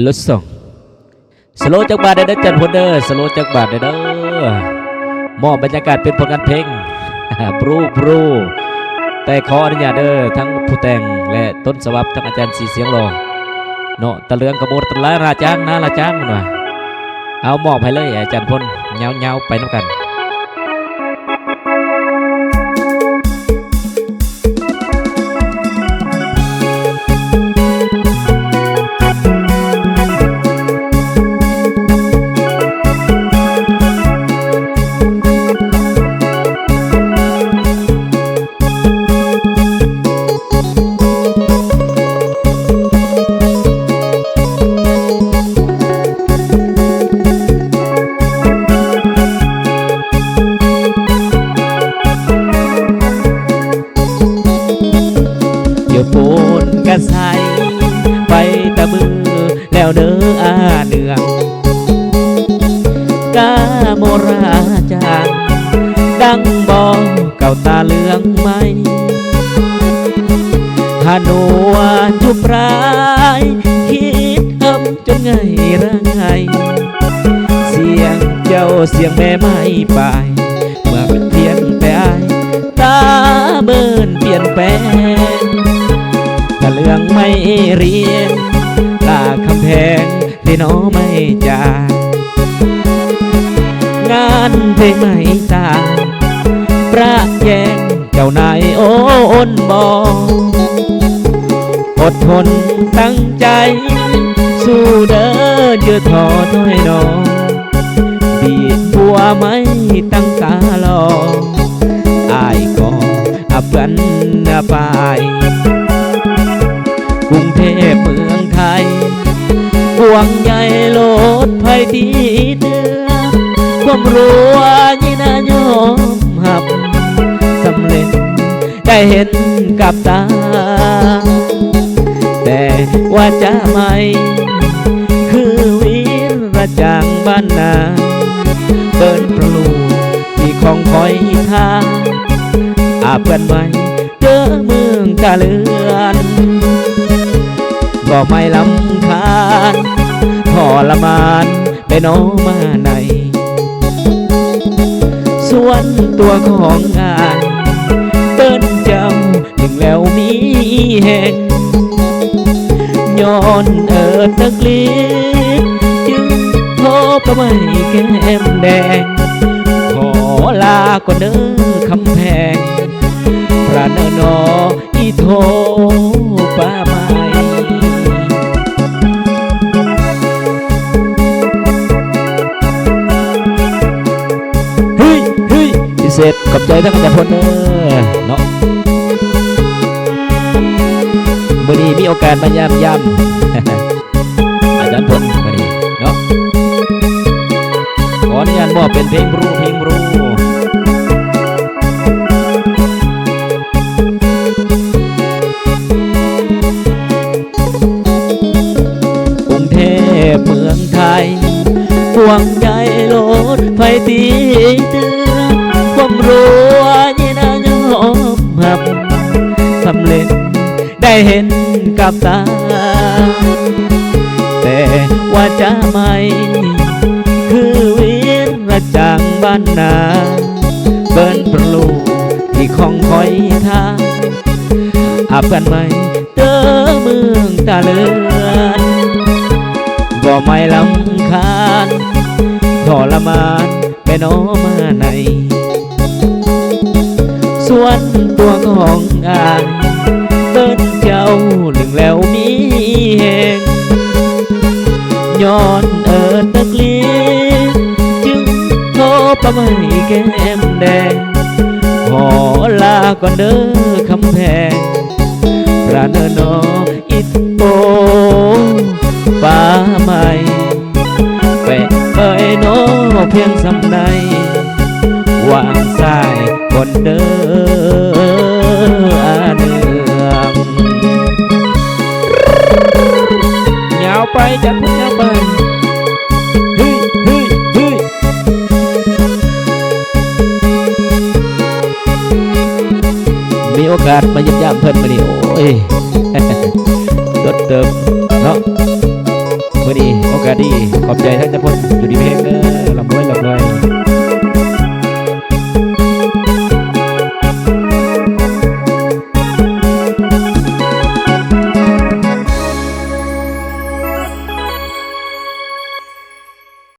ลดส่งสโลจักบาทได้จัดพลเดอร์สโลจักบาทได้เด้อมอบบรรยากาศเป็นผลงานเพลงบรูแต่ขออนุญาตเด้อทั้งผู้แต่งและต้นสวับทั้งอาจารย์สีเสียงรอเนาะตะเลืองกระโบดตะลาราจ้างนะราจ้างมันว่าเอามอบให้เลยอาจารย์พลเงาไปน้ำกันปูนกระใสไปตะมือแล้วเนื้ออาเนืองกาโมราจางดังบอเก่าตาเหลืองไหมฮานวนจุปรายคิดจนไงระไงเสียงเจ้าเสียงแม่ไม่ไปเมื่อเพียงแต่อายตาเบิ่นเปลี่ยนแปลงกะเรื่องไม่เรียนลาคำแพงที่น้อไม่จ่างานเพลงไม่ตาประแยงเจ้านายโอนบอดทนตั้งใจสู้เด้อเยือทอถ้อยน้องบีดบัวไม่ตั้งตาลออายก็อับกันไปกรุงเทพเมืองไทยห่วงใยโลดภัยที่เดือความรู้ว่ายิ่น่ายอมหับสำเร็จได้เห็นกับตาแต่ว่าจะไม่คือวิรจางบ้านนาเดินปลูกที่ของคอยทางอาบกันไว้เจอเมืองตะเลือนก็ไม่ลำคาญทรมานไปน้องมาในส่วนตัวของงานเดินเจ้าหนึ่งแล้วมีแห่งย้อนนักลีจึงโทรประไม่แก้มแดงขอลาก่อนเด้อคำแพงพระเนนออีโทป้าไม่พิเศษขอบใจทั้งอาจารย์พลเนาะมื่อนี้มีโอกาสมายามอาจารย์พลมื่อนี้เนาะขออนุญาตมอบเป็นเพลงรู้กรุงเทพเมืองไทยห่วงใยโลดไฟตีเตือนความรู้ว่ายิ่น่ายอมหับสำเร็จได้เห็นกับตาแต่ว่าจะไม่คือวิรจางบ้านนาเบิ้นปลูกที่ของคอยทางอาบกันไหมเด้อเมืองตะเลือนก็ไม่ลำคาญทรมานไปน้อมาในส่วนตัวของอายเดินเจ้าหนึ่งแล้วมีแห่งย้อนนักลีจึงโทรประไม่แก้มแดงขอลาก่อนเด้อคำแพงพระเนนออิโตป้าไม่แปะเอ้ยโนเพียงสำในวางสายคนเด้ออาเนืองยาวไปจัดพุ่งยาวไปมีโอกาสมาเยี่ยมยามเพิ่นมาดิโอ้ยจดเติมเนาะ มื่อ ดีขอบใจท่านเจ้าพล